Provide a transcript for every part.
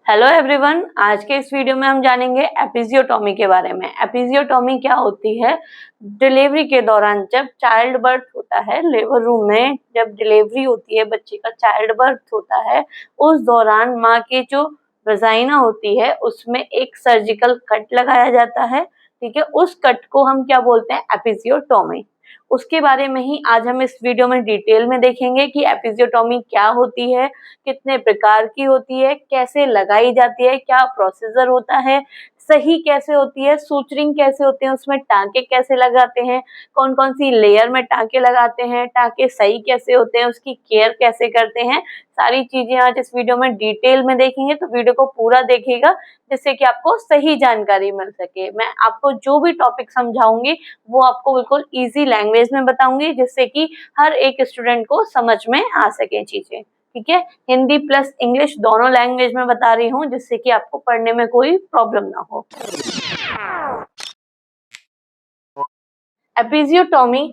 Hello everyone, आज के इस वीडियो में हम जानेंगे एपिजियोटॉमी के बारे में। एपिजियोटॉमी क्या होती है? डिलीवरी के दौरान जब चाइल्ड बर्थ होता है, लेबर रूम में जब डिलीवरी होती है, बच्चे का चाइल्ड बर्थ होता है, उस दौरान माँ की जो वजाइना होती है उसमें एक सर्जिकल कट लगाया जाता है। ठीक है, उस कट को हम क्या बोलते हैं? एपिजियोटॉमी। उसके बारे में ही आज हम इस वीडियो में डिटेल में देखेंगे कि एपिजियोटॉमी क्या होती है, कितने प्रकार की होती है, कैसे लगाई जाती है, क्या प्रोसीजर होता है, सही कैसे होती है, सूचरिंग कैसे होते हैं, उसमें टांके कैसे लगाते हैं, कौन कौन सी लेयर में टांके लगाते हैं, टांके सही कैसे होते हैं, उसकी केयर कैसे करते हैं, सारी चीजें आज इस वीडियो में डिटेल में देखेंगे। तो वीडियो को पूरा देखिएगा जिससे कि आपको सही जानकारी मिल सके। मैं आपको जो भी टॉपिक समझाऊंगी वो आपको बिल्कुल इजी लैंग्वेज में बताऊंगी जिससे कि हर एक स्टूडेंट को समझ में आ सके चीजें। ठीक है, हिंदी प्लस इंग्लिश दोनों लैंग्वेज में बता रही हूँ जिससे कि आपको पढ़ने में कोई प्रॉब्लम ना हो। Episiotomy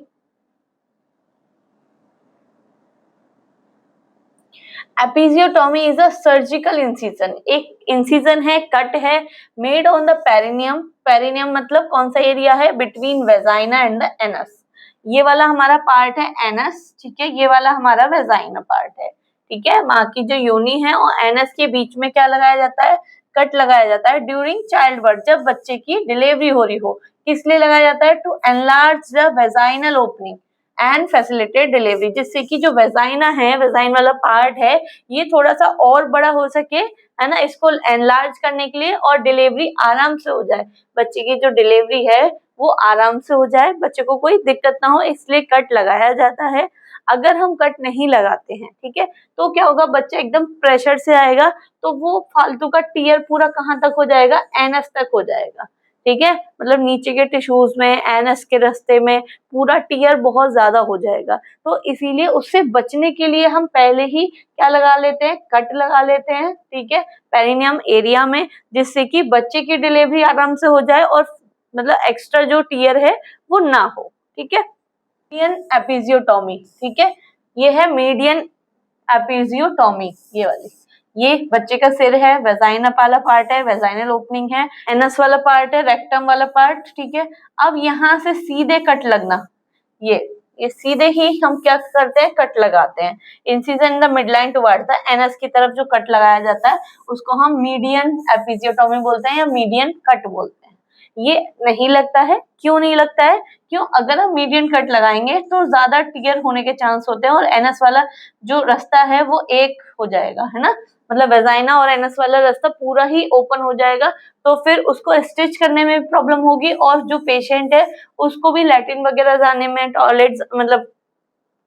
episiotomy is a surgical incision. एक इंसिजन है, कट है, made on the perineum. Perineum मतलब कौन सा एरिया है? Between vagina and the anus. ये वाला हमारा पार्ट है एनस, ठीक है, ये वाला हमारा वेजाइना पार्ट है। ठीक है, माँ की जो योनि है और एनस के बीच में क्या लगाया जाता है? कट लगाया जाता है ड्यूरिंग चाइल्ड बर्थ, जब बच्चे की डिलीवरी हो रही हो। किस लिए लगाया जाता है? To enlarge the vaginal opening and facilitate delivery, जिससे कि जो वेजाइना है, वेजाइन वाला पार्ट है, ये थोड़ा सा और बड़ा हो सके, है ना, इसको एनलार्ज करने के लिए, और डिलीवरी आराम से हो जाए। बच्चे की जो डिलीवरी है वो आराम से हो जाए, बच्चे को कोई दिक्कत ना हो, इसलिए कट लगाया जाता है। अगर हम कट नहीं लगाते हैं, ठीक है, तो क्या होगा? बच्चा एकदम प्रेशर से आएगा तो वो फालतू का टीयर पूरा कहाँ तक हो जाएगा? एनस तक हो जाएगा। ठीक है, मतलब नीचे के टिश्यूज में, एनस के रास्ते में पूरा टीयर बहुत ज्यादा हो जाएगा। तो इसीलिए उससे बचने के लिए हम पहले ही क्या लगा लेते हैं? कट लगा लेते हैं, ठीक है, पेरिनियम एरिया में, जिससे कि बच्चे की डिलीवरी आराम से हो जाए और मतलब एक्स्ट्रा जो टीयर है वो ना हो। ठीक है, मीडियन एपिजियोटॉमी, ठीक है, ये है मीडियन एपिजियोटॉमी। ये वाली, ये बच्चे का सिर है, वेजाइना वाला पार्ट है, वेजाइनल ओपनिंग है, एनस वाला पार्ट है, रेक्टम वाला पार्ट। ठीक है, अब यहाँ से सीधे कट लगना, ये सीधे ही हम क्या करते हैं? कट लगाते हैं। Incision in the midline toward the anus की तरफ जो कट लगाया जाता है उसको हम मीडियन एपिजियोटॉमी बोलते हैं या मीडियन कट बोलते हैं। ये नहीं लगता है, क्यों नहीं लगता है? क्यों? अगर हम मीडियन कट लगाएंगे तो ज्यादा टीयर होने के चांस होते हैं और एनस वाला जो रास्ता है वो एक हो जाएगा, है ना, मतलब वेजाइना और एनस वाला रास्ता पूरा ही ओपन हो जाएगा। तो फिर उसको स्टिच करने में प्रॉब्लम होगी और जो पेशेंट है उसको भी लैट्रिन वगैरह जाने में, टॉयलेट मतलब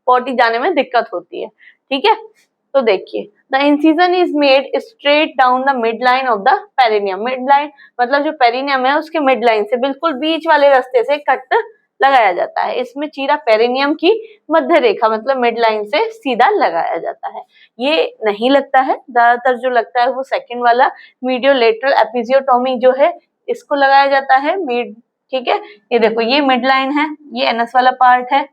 पॉटी जाने में दिक्कत होती है। ठीक है, तो देखिए, the incision is made straight down the mid line of the perineum. Mid line मतलब जो पेरिनियम है उसके मिड लाइन से बिल्कुल बीच वाले रास्ते से कट लगाया जाता है। इसमें चीरा पेरिनियम की मध्य रेखा मतलब मिड लाइन से सीधा लगाया जाता है। ये नहीं लगता है, ज्यादातर जो लगता है वो सेकंड वाला मीडियोलेटरल एपिजियोटॉमी जो है इसको लगाया जाता है मिड। ठीक है, ये देखो, ये मिड लाइन है, ये एनस वाला पार्ट है,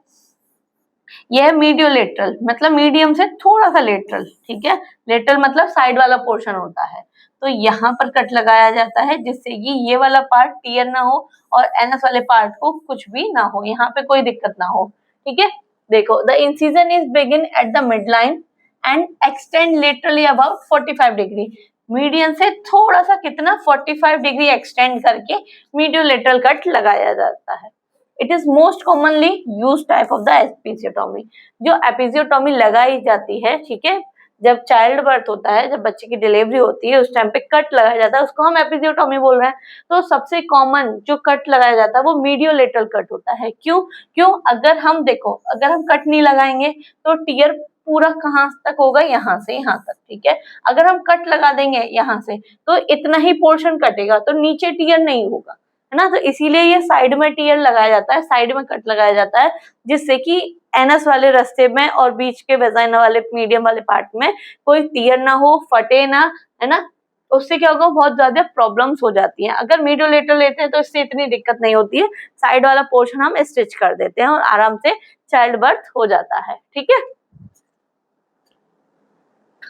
यह मीडियोलेटरल मतलब मीडियम से थोड़ा सा लेटरल। ठीक है, लेटरल मतलब साइड वाला पोर्शन होता है, तो यहाँ पर कट लगाया जाता है जिससे कि ये वाला पार्ट टीयर ना हो और एनस वाले पार्ट को कुछ भी ना हो, यहाँ पे कोई दिक्कत ना हो। ठीक है, देखो, the incision is begin at the mid line and extend laterally about 45 degree. Median से थोड़ा सा कितना? 45 डिग्री एक्सटेंड करके मीडियोलेटरल कट लगाया जाता है। It is most commonly use type of the episiotomy. जो एपिजियोटॉमी लगाई जाती है, ठीक है, जब चाइल्ड बर्थ होता है, जब बच्चे की डिलीवरी होती है, उस टाइम पे कट लगाया जाता है, उसको हम एपिजियोटॉमी बोल रहे हैं। तो सबसे कॉमन जो कट लगाया जाता है वो मीडियोलेटरल कट होता है। क्यों? क्यों? अगर हम देखो, अगर हम कट नहीं लगाएंगे तो टीयर पूरा कहाँ तक होगा? यहाँ से यहाँ तक। ठीक है, अगर हम कट लगा देंगे यहाँ से तो इतना ही पोर्शन कटेगा, तो नीचे टीयर नहीं होगा, है ना, तो इसीलिए ये साइड में टीयर लगाया जाता है, साइड में कट लगाया जाता है, जिससे कि एनस वाले रास्ते में और बीच के वेजाइना वाले मीडियम वाले पार्ट में कोई टीयर ना हो, फटे ना, है ना। उससे क्या होगा? बहुत ज्यादा प्रॉब्लम्स हो जाती हैं। अगर मीडियोलेटर लेते हैं तो इससे इतनी दिक्कत नहीं होती है, साइड वाला पोर्शन हम स्टिच कर देते हैं और आराम से चाइल्ड बर्थ हो जाता है। ठीक है,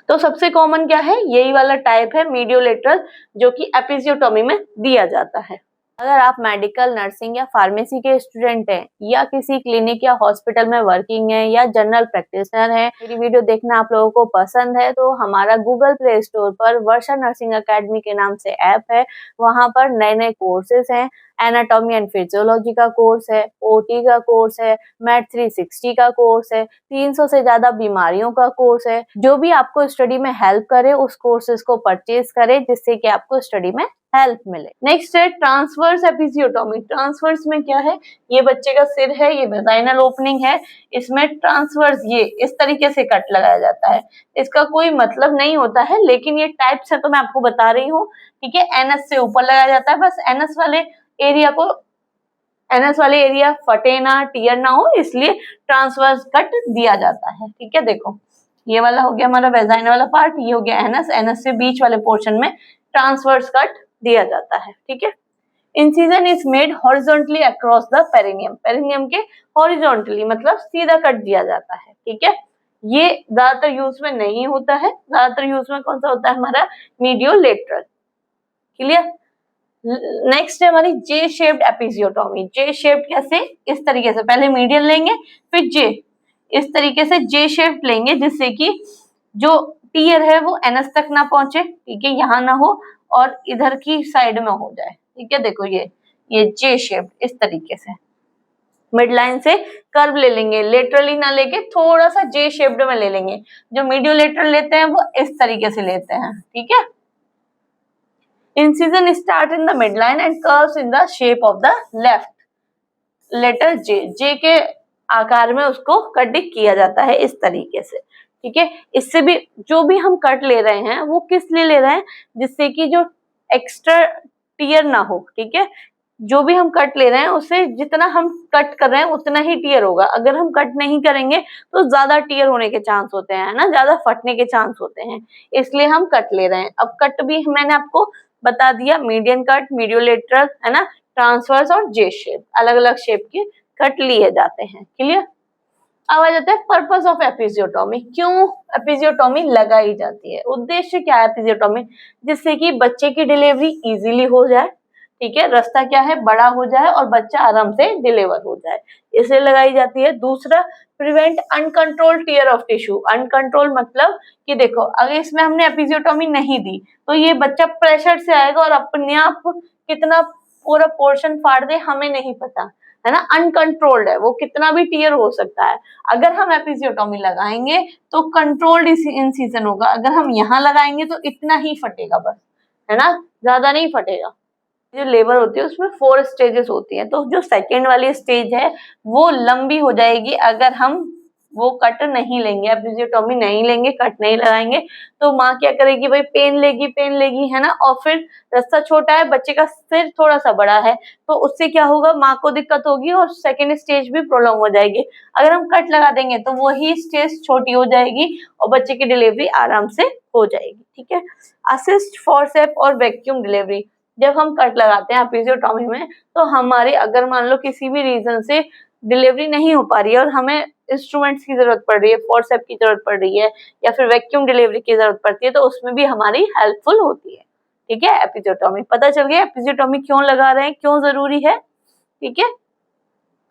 तो सबसे कॉमन क्या है, यही वाला टाइप है मीडियोलेटरल, जो कि एपिजियोटोमी में दिया जाता है। अगर आप मेडिकल, नर्सिंग या फार्मेसी के स्टूडेंट हैं या किसी क्लिनिक या हॉस्पिटल में वर्किंग है या जनरल प्रैक्टिशनर हैं, मेरी वीडियो देखना आप लोगों को पसंद है तो हमारा गूगल प्ले स्टोर पर वर्षा नर्सिंग अकेडमी के नाम से ऐप है। वहां पर नए नए कोर्सेज हैं। एनाटॉमी एंड फिजियोलॉजी का कोर्स है, ओटी का कोर्स है, मैथ 360 का कोर्स है, 300 से ज्यादा बीमारियों का कोर्स है। जो भी आपको स्टडी में हेल्प करे उस कोर्सेज को परचेज करें, जिससे कि आपको स्टडी में हेल्प मिले। नेक्स्ट है ट्रांसवर्स एपिजियोटोमी। ट्रांसवर्स में क्या है, ये बच्चे का सिर है, ये वेजाइनल ओपनिंग है, इसमें ट्रांसवर्स ये इस तरीके से कट लगाया जाता है। इसका कोई मतलब नहीं होता है, लेकिन ये टाइप्स है तो मैं आपको बता रही हूँ, ठीक है। एनएस से ऊपर लगाया जाता है, बस एनएस वाले एरिया फटे ना, टियर ना हो, इसलिए ट्रांसवर्स कट दिया जाता है, ठीक है। देखो ये वाला हो गया हमारा वेजाइना वाला पार्ट, ये हो गया एनएस, एनएस से बीच वाले पोर्शन में ट्रांसवर्स कट दिया जाता है, ठीक है। Incision is made horizontally across the perineum, perineum के हॉरिजॉन्टली मतलब सीधा कट दिया जाता है, ठीक है। ये ज्यादातर यूज में नहीं होता है, ज्यादातर यूज में कौन सा होता है हमारा मीडियोलेटरल, क्लियर। नेक्स्ट है हमारी जे शेप्ड एपिजियोटोमी। जे शेप्ड कैसे, इस तरीके से पहले मीडियन लेंगे फिर जे, इस तरीके से जे शेप्ड लेंगे, जिससे कि जो टीयर है वो एनएस तक ना पहुंचे, ठीक है, यहाँ ना हो और इधर की साइड में हो जाए, ठीक है। देखो ये जे शेप्ड इस तरीके से मिड लाइन से कर्व ले लेंगे, लेटरली ना लेके थोड़ा सा जे शेप्ड में ले लेंगे। जो मीडियोलेटरल लेते हैं वो इस तरीके से लेते हैं, ठीक है। Incision start in the midline and curves in the shape of the left letter J. J के आकार में उसको कट किया जाता है इस तरीके से, ठीक है। इससे भी जो भी हम कट ले रहे हैं वो किस लिए ले रहे हैं, जिससे कि जो एक्स्ट्रा टीयर ना हो, ठीक है। जो भी हम कट ले रहे हैं उससे जितना हम कट कर रहे हैं उतना ही टीयर होगा। अगर हम कट नहीं करेंगे तो ज्यादा टीयर होने के चांस होते हैं, ना, ज्यादा फटने के चांस होते हैं, इसलिए हम कट ले रहे हैं। अब कट भी मैंने आपको बता दिया, मीडियन कट, मीडियोलेटरल, है ना, ट्रांसवर्स और जे शेप, अलग अलग शेप के कट लिए जाते हैं, क्लियर। अब आ जाता है पर्पस ऑफ एपिजियोटोमी। क्यों एपिजियोटोमी लगाई जाती है, उद्देश्य क्या है एपिजियोटोमी, जिससे कि बच्चे की डिलीवरी इजीली हो जाए, ठीक है, रास्ता क्या है बड़ा हो जाए और बच्चा आराम से डिलीवर हो जाए, इसलिए लगाई जाती है। दूसरा, prevent uncontrolled tear of tissue. Uncontrol मतलब कि देखो अगर इसमें हमने एपिजियोटोमी नहीं दी तो ये बच्चा प्रेशर से आएगा और अपने आप कितना पूरा पोर्शन फाड़ दे हमें नहीं पता, है ना, अनकंट्रोल्ड है वो, कितना भी टियर हो सकता है। अगर हम एपिजियोटोमी लगाएंगे तो कंट्रोल्ड इंसिजन होगा, अगर हम यहाँ लगाएंगे तो इतना ही फटेगा बस, है ना, ज्यादा नहीं फटेगा। जो लेबर होती है उसमें 4 स्टेजेस होती हैं, तो जो सेकेंड वाली स्टेज है वो लंबी हो जाएगी अगर हम वो कट नहीं लेंगे, एपिजियोटोमी नहीं लेंगे, कट नहीं लगाएंगे। तो माँ क्या करेगी भाई, पेन लेगी, है ना, और फिर रास्ता छोटा है, बच्चे का सिर थोड़ा सा बड़ा है, तो उससे क्या होगा, माँ को दिक्कत होगी और सेकेंड स्टेज भी प्रॉब्लम हो जाएगी। अगर हम कट लगा देंगे तो वही स्टेज छोटी हो जाएगी और बच्चे की डिलीवरी आराम से हो जाएगी, ठीक है। असिस्ट फॉरसेप और वैक्यूम डिलीवरी, जब हम कट लगाते हैं एपिजियोटोमी में तो हमारे अगर मान लो किसी भी रीजन से डिलीवरी नहीं हो पा रही है और हमें इंस्ट्रूमेंट्स की जरूरत पड़ रही है, फोर्सेप की जरूरत पड़ रही है या फिर वैक्यूम डिलीवरी की जरूरत पड़ती है, तो उसमें भी हमारी हेल्पफुल होती है, ठीक है। एपिजियोटोमी पता चल गया एपिजियोटोमी क्यों लगा रहे हैं, क्यों जरूरी है, ठीक है।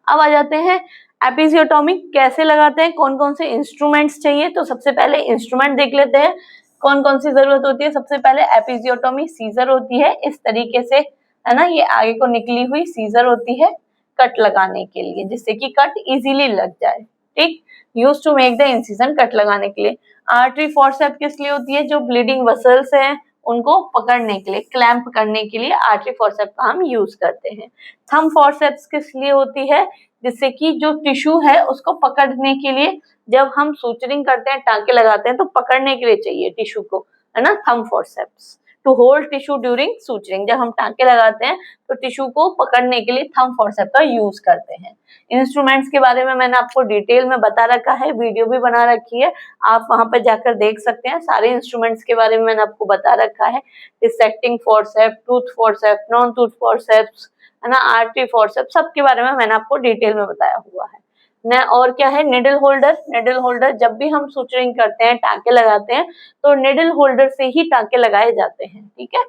अब आ जाते हैं एपिजियोटोमी कैसे लगाते हैं, कौन कौन से इंस्ट्रूमेंट्स चाहिए। तो सबसे पहले इंस्ट्रूमेंट देख लेते हैं कौन कौन सी जरूरत होती है। सबसे पहले एपिजियोटोमी सीजर होती है इस तरीके से, है ना, ये आगे को निकली हुई सीजर होती है कट लगाने के लिए, जिससे कि कट इजीली लग जाए, ठीक। Use to make the incision, cut लगाने के लिए। आर्टरी फॉरसेप किस लिए होती है, जो ब्लीडिंग वसल्स हैं उनको पकड़ने के लिए, क्लैंप करने के लिए आर्टरी फॉरसेप का हम यूज करते हैं। थंब फॉरसेप्स किस लिए होती है, जिससे कि जो टिश्यू है उसको पकड़ने के लिए, जब हम सूचरिंग करते हैं, टांके लगाते हैं तो पकड़ने के लिए चाहिए टिश्यू को, है ना, thumb forceps to hold tissue during suturing. जब हम टांके लगाते हैं तो टिश्यू को पकड़ने के लिए थंब फॉरसेप का यूज करते हैं। इंस्ट्रूमेंट्स के बारे में मैंने आपको डिटेल में बता रखा है, वीडियो भी बना रखी है, आप वहां पर जाकर देख सकते हैं। सारे इंस्ट्रूमेंट्स के बारे में मैंने आपको बता रखा है, dissecting forcep, tooth forcep, non tooth forceps, है ना, आर्टरी फॉरसेप, सबके बारे में मैंने आपको डिटेल में बताया हुआ है। न और क्या है, निडल होल्डर। निडल होल्डर जब भी हम सुचरिंग करते हैं, टाँके लगाते हैं, तो निडल होल्डर से ही टाँके लगाए जाते हैं, ठीक है।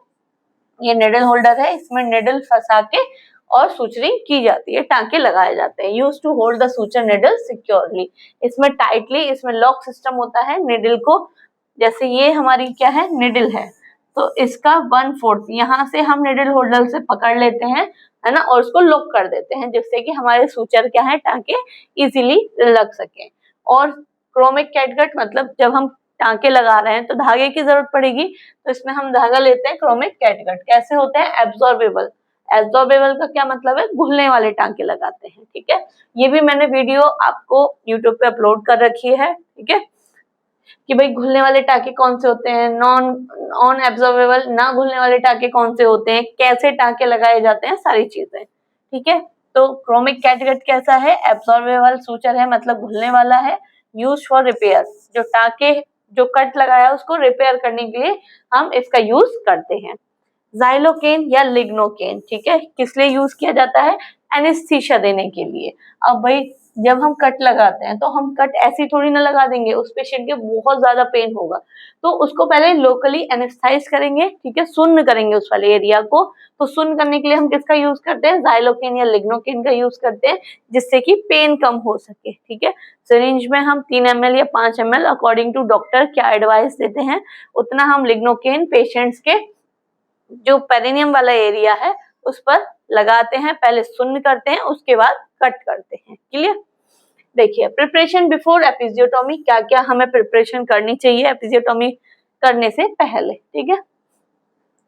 ये निडल होल्डर है, इसमें निडल फंसा के और सुचरिंग की जाती है, टाँके लगाए जाते हैं। Use to hold the suture needle securely. इसमें टाइटली, इसमें लॉक सिस्टम होता है निडल को, जैसे ये हमारी क्या है, निडल है, तो इसका 1/4 यहाँ से हम निडल होल्डर से पकड़ लेते हैं, है ना, और उसको लॉक कर देते हैं, जिससे कि हमारे सूचर क्या है, टाँके इजीली लग सके। और क्रोमिक कैटगट मतलब जब हम टाँके लगा रहे हैं तो धागे की जरूरत पड़ेगी, तो इसमें हम धागा लेते हैं क्रोमिक कैटगट। कैसे होते हैं, एब्जॉर्बेबल। एब्जॉर्बेबल का क्या मतलब है, घुलने वाले टाँके लगाते हैं, ठीक है। ये भी मैंने वीडियो आपको यूट्यूब पे अपलोड कर रखी है, ठीक है, कि भाई घुलने वाले टाँके कौन से होते हैं, नॉन एब्जॉर्बेबल ना घुलने वाले टाँके कौन से होते हैं, कैसे टाँके लगाए जाते हैं, सारी चीजें, ठीक है। तो क्रोमिक कैटगट कैसा है, एब्जॉर्बेबल सूचर है, मतलब घुलने वाला है। यूज फॉर रिपेयर, जो टाँके जो कट लगाया उसको रिपेयर करने के लिए हम इसका यूज करते हैं। जाइलोकेन या लिग्नोकेन, ठीक है, किस लिए यूज किया जाता है, एनेस्थीसिया देने के लिए। अब भाई जब हम कट लगाते हैं तो हम कट ऐसी थोड़ी ना लगा देंगे, उस पेशेंट के बहुत ज्यादा पेन होगा, तो उसको पहले लोकली एनेस्थाइज करेंगे, ठीक है, सुन्न करेंगे उस वाले एरिया को। तो सुन्न करने के लिए हम किसका यूज करते हैं, जाइलोकेन या लिग्नोकेन का यूज करते हैं, जिससे कि पेन कम हो सके, ठीक है। सिरिंज में हम 3 ml या 5 ml अकॉर्डिंग टू डॉक्टर क्या एडवाइस देते हैं, उतना हम लिग्नोकेन पेशेंट्स के जो पेरिनियम वाला एरिया है उस पर लगाते हैं, पहले सुन्न करते हैं, उसके बाद कट करते हैं। क्लियर। देखिए, प्रिपरेशन बिफोर एपिजियोटोमी, क्या क्या हमें प्रिपरेशन करनी चाहिए एपिजियोटोमी करने से पहले, ठीक है।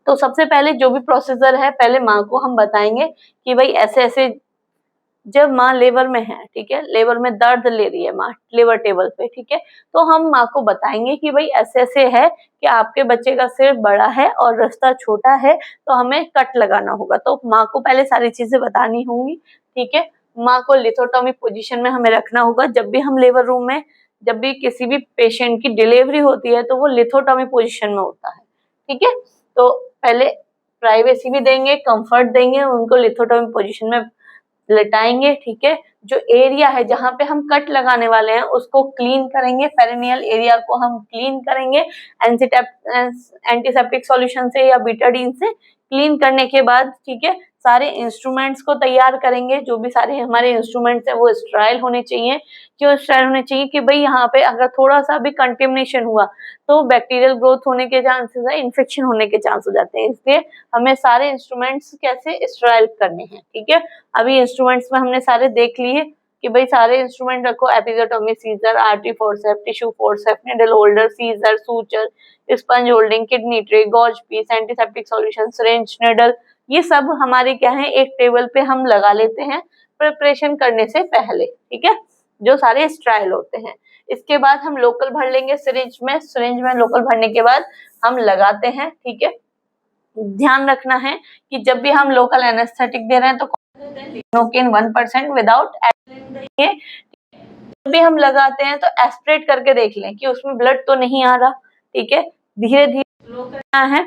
तो सबसे पहले जो भी प्रोसीजर है, पहले माँ को हम बताएंगे कि भाई ऐसे ऐसे, जब माँ लेबर में है, ठीक है, लेबर में दर्द ले रही है माँ लेबर टेबल पे, ठीक है, तो हम माँ को बताएंगे कि भाई ऐसे ऐसे है कि आपके बच्चे का सिर बड़ा है और रास्ता छोटा है, तो हमें कट लगाना होगा। तो माँ को पहले सारी चीजें बतानी होंगी, ठीक है। माँ को लिथोटॉमी पोजीशन में हमें रखना होगा। जब भी हम लेबर रूम में, जब भी किसी भी पेशेंट की डिलीवरी होती है तो वो लिथोटॉमी पोजीशन में होता है, ठीक है। तो पहले प्राइवेसी भी देंगे, कंफर्ट देंगे, उनको लिथोटॉमी पोजीशन में लेटाएंगे, ठीक है। जो एरिया है जहाँ पे हम कट लगाने वाले हैं उसको क्लीन करेंगे, पेरिनियल एरिया को हम क्लीन करेंगे एंटीसेप्टिक सॉल्यूशन से या बीटाडीन से। क्लीन करने के बाद, ठीक है, सारे इंस्ट्रूमेंट्स को तैयार करेंगे। जो भी सारे हमारे इंस्ट्रूमेंट्स है वो स्टेराइल होने चाहिए। क्यों स्टेराइल होने चाहिए, कि भाई यहाँ पे अगर थोड़ा सा भी कंटेमिनेशन हुआ तो बैक्टीरियल ग्रोथ होने के चांसेस है, इन्फेक्शन होने के चांस हो जाते हैं, इसलिए हमें सारे इंस्ट्रूमेंट्स कैसे स्टेराइल करने हैं, ठीक है। अभी इंस्ट्रूमेंट्स में हमने सारे देख लिए कि भाई सारे इंस्ट्रूमेंट रखो, episiotomy, scissor, artery forceps, tissue forceps, needle holder, scissor, suture, sponge holding, kidney tray, gauze piece, antiseptic solution, syringe, needle, ये सब हमारे क्या है, एक टेबल पे हम लगा लेते हैं प्रिपरेशन करने से पहले, ठीक है, जो सारे स्टेराइल होते हैं। इसके बाद हम लोकल भर लेंगे सिरिंज में लोकल भरने के बाद हम लगाते हैं, ठीक है। ध्यान रखना है कि जब भी हम लोकल एनेस्थेटिक दे रहे हैं तो लिग्नोकेन 1% विदाउट देंगे। जब भी हम लगाते हैं तो एस्पिरेट करके देख लें कि उसमें ब्लड तो नहीं आ रहा, ठीक है। धीरे धीरे स्लो करना है,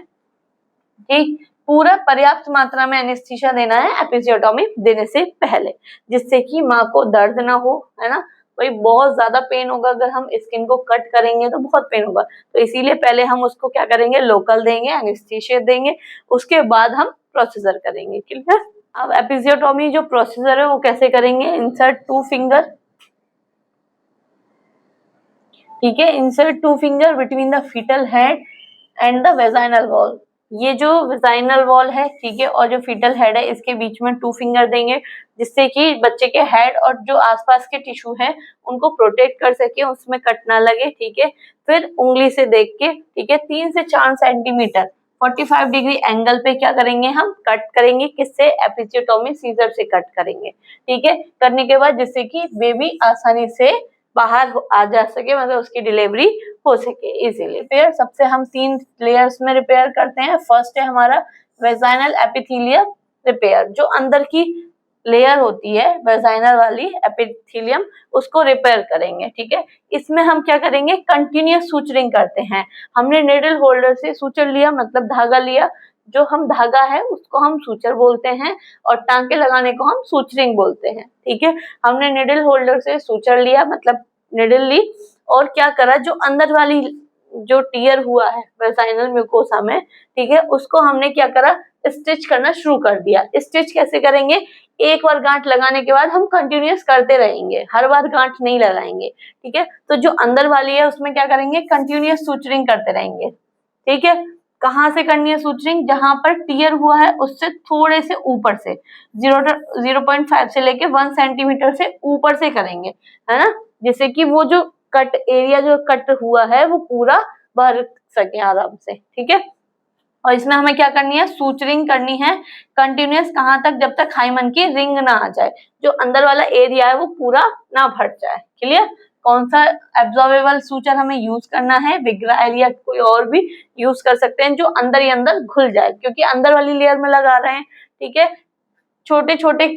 ठीक। पूरा पर्याप्त मात्रा में एनेस्थीसिया देना है एपिजियोटोमी देने से पहले, जिससे कि माँ को दर्द ना हो, है ना। भाई बहुत ज्यादा पेन होगा अगर हम स्किन को कट करेंगे तो बहुत पेन होगा, तो इसीलिए पहले हम उसको क्या करेंगे, लोकल देंगे, एनेस्थीसिया देंगे, उसके बाद हम प्रोसीजर करेंगे, क्लियर। अब एपिजियोटोमी जो प्रोसीजर है वो कैसे करेंगे, इंसर्ट 2 फिंगर, ठीक है, insert 2 finger between the fetal head and the vaginal wall. ये जो वेजाइनल वॉल है, ठीक है, और जो फीटल हेड है इसके बीच में 2 फिंगर देंगे, जिससे कि बच्चे के हेड और जो आसपास के टिश्यू है उनको प्रोटेक्ट कर सके, उसमें कट ना लगे, ठीक है। फिर उंगली से देख के, ठीक है, 3 से 4 सेंटीमीटर 45 डिग्री एंगल पे क्या करेंगे, हम कट करेंगे, किससे, एपिजियोटोमी सीजर से कट करेंगे, ठीक है। करने के बाद जिससे कि बेबी आसानी से बाहर आ जा सके, मतलब उसकी डिलीवरी हो सके इजीली। फिर सबसे हम 3 लेयर्स में रिपेयर करते हैं। फर्स्ट है हमारा वेजाइनल एपिथेलियल रिपेयर, जो अंदर की लेयर होती है वेजाइनल वाली एपिथेलियम, उसको रिपेयर करेंगे। ठीक है, इसमें हम क्या करेंगे, कंटिन्यूअस सूचरिंग करते हैं। हमने निडल होल्डर से सूचर लिया, मतलब धागा लिया, जो हम धागा है उसको हम सूचर बोलते हैं और टांके लगाने को हम सूचरिंग बोलते हैं। ठीक है, हमने निडल होल्डर से सूचर लिया, मतलब निडल ली, और क्या करा, जो अंदर वाली जो टीयर हुआ है वेजाइनल म्यूकोसा में, ठीक है, उसको हमने क्या करा, स्टिच करना शुरू कर दिया। स्टिच कैसे करेंगे, एक बार गांठ लगाने के बाद हम कंटिन्यूअस करते रहेंगे, हर बार गांठ नहीं लगाएंगे। ठीक है, तो जो अंदर वाली है उसमें क्या करेंगे, कंटिन्यूअस सूचरिंग करते रहेंगे। ठीक है, कहाँ से करनी है सूचरिंग, जहां पर टियर हुआ है उससे थोड़े से ऊपर से 0.5 से लेके 1 सेंटीमीटर से ऊपर से करेंगे, है ना, जिससे कि वो जो कट एरिया जो कट हुआ है वो पूरा भर सके आराम से। ठीक है, और इसमें हमें क्या करनी है, सूचरिंग करनी है कंटिन्यूअस, कहाँ तक, जब तक हाइमन की रिंग ना आ जाए, जो अंदर वाला एरिया है वो पूरा ना भर जाए। क्लियर, कौन सा एब्जॉर्बेबल सूचर हमें यूज करना है, विग्राइल या कोई और भी यूज कर सकते हैं, जो अंदर ही अंदर घुल जाए, क्योंकि अंदर वाली लेयर में लगा रहे हैं। ठीक है, छोटे छोटे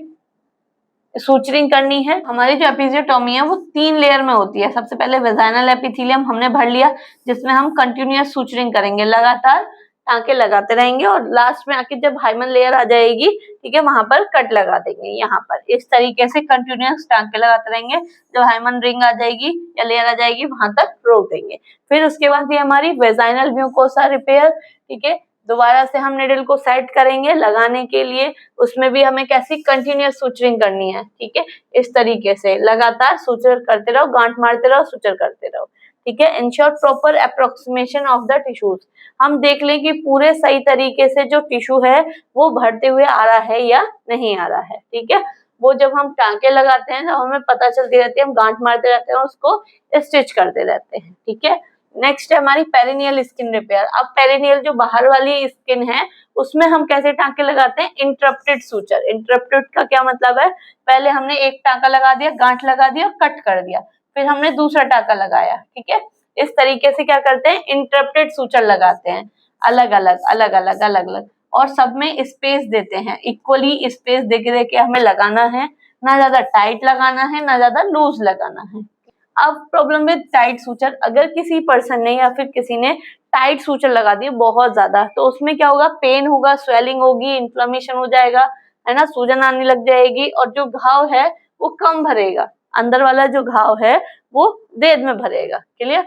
सूचरिंग करनी है। हमारी जो एपिजियोटोमी है वो 3 लेयर में होती है। सबसे पहले वेजाइनल एपिथेलियम हमने भर लिया, जिसमें हम कंटिन्यूअस सूचरिंग करेंगे, लगातार टांके लगाते रहेंगे, और लास्ट में आके जब हाइमन लेयर आ जाएगी, ठीक है, वहां पर कट लगा देंगे। यहाँ पर इस तरीके से कंटिन्यूअस टांके लगाते रहेंगे, जब हाइमन रिंग आ जाएगी या लेयर आ जाएगी वहां तक रोक देंगे। फिर उसके बाद ये हमारी वेजाइनल म्यूकोसा रिपेयर। ठीक है, दोबारा से हम निडल को सेट करेंगे लगाने के लिए, उसमें भी हमें कैसी कंटिन्यूअस सूचरिंग करनी है। ठीक है, इस तरीके से लगातार सूचर करते रहो, गांठ मारते रहो, सूचर करते रहो। ठीक है, ensure proper approximation of the tissues, हम देख लें कि पूरे सही तरीके से जो टिश्यू है वो भरते हुए आ रहा है या नहीं आ रहा है। ठीक है, वो जब हम टांके लगाते हैं, जब हमें पता चलती रहती है, हम गांठ मारते रहते हैं, उसको स्टिच करते रहते हैं। ठीक है, नेक्स्ट है हमारी पेरिनियल स्किन रिपेयर। अब पेरिनियल जो बाहर वाली स्किन है उसमें हम कैसे टांके लगाते हैं, इंटरप्टेड सूचर। इंटरप्टेड का क्या मतलब है, पहले हमने एक टांका लगा दिया, गांठ लगा दिया, कट कर दिया, फिर हमने दूसरा टांका लगाया। ठीक है, इस तरीके से क्या करते हैं, इंटरप्टेड सूचर लगाते हैं, अलग अलग अलग अलग अलग अलग, और सब में स्पेस देते हैं, इक्वली स्पेस देके देके हमें लगाना है, ना ज्यादा टाइट लगाना है ना ज्यादा लूज लगाना है। अब प्रॉब्लम विद टाइट सूचर, अगर किसी पर्सन ने या फिर किसी ने टाइट सूचर लगा दी बहुत ज्यादा, तो उसमें क्या होगा, पेन होगा, स्वेलिंग होगी, इन्फ्लेमेशन हो जाएगा, है ना, सूजन आने लग जाएगी, और जो घाव है वो कम भरेगा, अंदर वाला जो घाव है वो देर में भरेगा। क्लियर,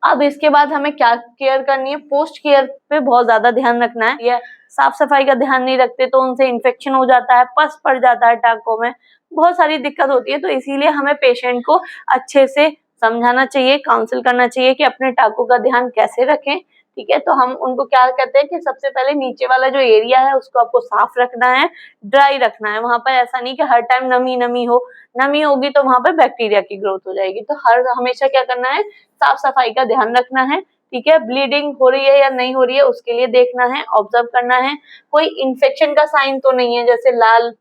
अब इसके बाद हमें क्या केयर करनी है, पोस्ट केयर पे बहुत ज्यादा ध्यान रखना है। ये साफ सफाई का ध्यान नहीं रखते तो उनसे इन्फेक्शन हो जाता है, पस पड़ जाता है टांकों में, बहुत सारी दिक्कत होती है। तो इसीलिए हमें पेशेंट को अच्छे से समझाना चाहिए, काउंसिल करना चाहिए कि अपने टांकों का ध्यान कैसे रखें। ठीक है, तो हम उनको क्या कहते हैं कि सबसे पहले नीचे वाला जो एरिया है उसको आपको साफ रखना है, ड्राई रखना है, वहां पर ऐसा नहीं कि हर टाइम नमी नमी हो, नमी होगी तो वहां पर बैक्टीरिया की ग्रोथ हो जाएगी। तो हमेशा क्या करना है, साफ सफाई का ध्यान रखना है। ठीक है, ब्लीडिंग हो रही है या नहीं हो रही है उसके लिए देखना है, ऑब्जर्व करना है, कोई इन्फेक्शन का साइन तो नहीं है, जैसे लाल,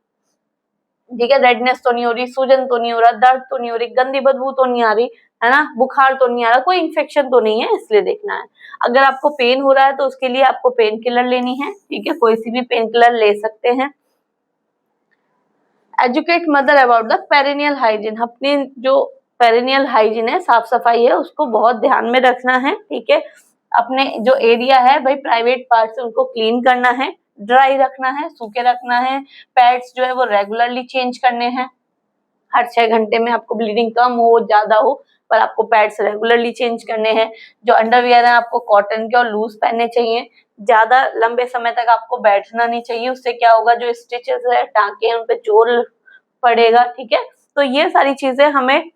ठीक है, रेडनेस तो नहीं हो रही, सूजन तो नहीं हो रहा, दर्द तो नहीं हो रही, गंदी बदबू तो नहीं आ रही, है ना, बुखार तो नहीं आ रहा, कोई इन्फेक्शन तो नहीं है, इसलिए देखना है। अगर आपको पेन हो रहा है तो उसके लिए आपको पेन किलर लेनी है। ठीक है, कोई सी भी पेन किलर ले सकते हैं। Educate mother about the perineal hygiene, अपनी जो पेरिनियल हाइजीन है, साफ सफाई है, उसको बहुत ध्यान में रखना है। ठीक है, अपने जो एरिया है भाई, प्राइवेट पार्ट से उनको क्लीन करना है, ड्राई रखना है, सूखे रखना है, पैड्स जो है वो रेगुलरली चेंज करने हैं, हर 6 घंटे में, आपको ब्लीडिंग कम हो ज्यादा हो पर आपको पैड्स रेगुलरली चेंज करने हैं। जो अंडरवियर है आपको कॉटन के और लूज पहनने चाहिए, ज्यादा लंबे समय तक आपको बैठना नहीं चाहिए, उससे क्या होगा, जो स्टिचेस है, टांके हैं, उन पे जोर पड़ेगा। ठीक है, तो ये सारी चीजें हमें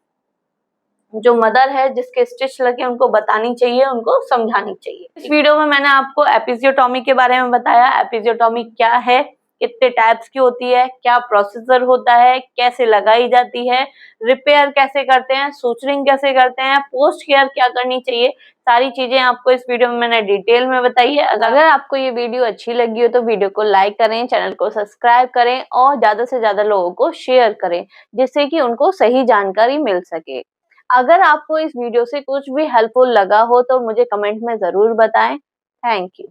जो मदर है जिसके स्टिच लगे उनको बतानी चाहिए, उनको समझानी चाहिए। इस वीडियो में मैंने आपको एपिजियोटोमी के बारे में बताया, एपिजियोटोमी क्या है, कितने टाइप्स की होती है, क्या प्रोसीजर होता है, कैसे लगाई जाती है, रिपेयर कैसे करते हैं, सूचरिंग कैसे करते हैं, पोस्ट केयर क्या करनी चाहिए, सारी चीजें आपको इस वीडियो में मैंने डिटेल में बताई है। अगर आपको ये वीडियो अच्छी लगी हो तो वीडियो को लाइक करें, चैनल को सब्सक्राइब करें और ज्यादा से ज्यादा लोगों को शेयर करें, जिससे कि उनको सही जानकारी मिल सके। अगर आपको इस वीडियो से कुछ भी हेल्पफुल लगा हो तो मुझे कमेंट में जरूर बताएं। Thank you.